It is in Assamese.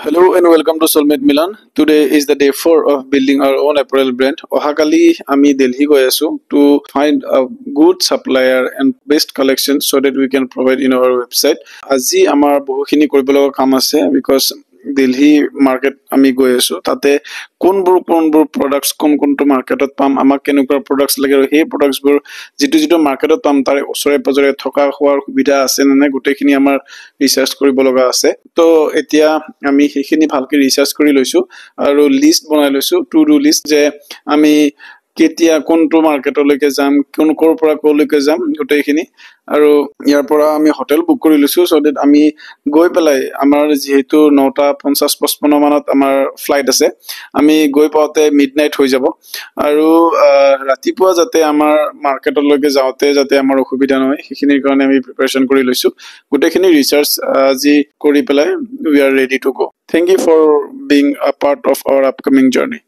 Hello and welcome to Soulmate Milan. Today is the day 4 of building our own apparel brand. Ohakali ami Delhi go asu to find a good supplier and best collection so that we can provide in our website. Aji amar bohukhini koribologa kam ase because Delhi market ami go asu tate কোনবোৰ products কোনটো মাৰ্কেটত পাম আমাক কেনেকুৱা products লাগে আৰু সেই products বোৰ যেটো মাৰ্কেটত পাম তাৰ ওচৰে পজৰে থকা খোৱাৰ সুবিধা আছে নে গোটেইখিনি আমাৰ ৰিসাৰ্চ কৰিব লগা আছে তো এতিয়া আমি সেইখিনি ভালকে ৰিসাৰ্চ কৰি লৈছো আৰু লিষ্ট বনাই লৈছো টু ডু লিষ্ট যে আমি কেতিয়া কোনটো মার্কেটলৈকে যাম কোনকৰ পৰা কলৈকে যাম গোটেইখিনি আৰু ইয়াৰ পৰা আমি হোটেল বুক কৰি লৈছো সো দ্যাট আমি গৈ পেলাই আমাৰ যেহেতু 9:50-55 মানত আমাৰ ফ্লাইট আছে আমি গৈ পাওতে মিডনাইট হৈ যাব আৰু ৰাতিপুৱা যাতে আমাৰ মাৰ্কেটলৈকে যাওতে যাতে আমাৰ অসুবিধা নহয় সেইখিনিৰ কাৰণে আমি প্ৰিপাৰেচন কৰি লৈছো গোটেইখিনি ৰিসাৰ্চ আজি কৰি পেলাই we are ready to go. Thank you for being a part of our upcoming journey.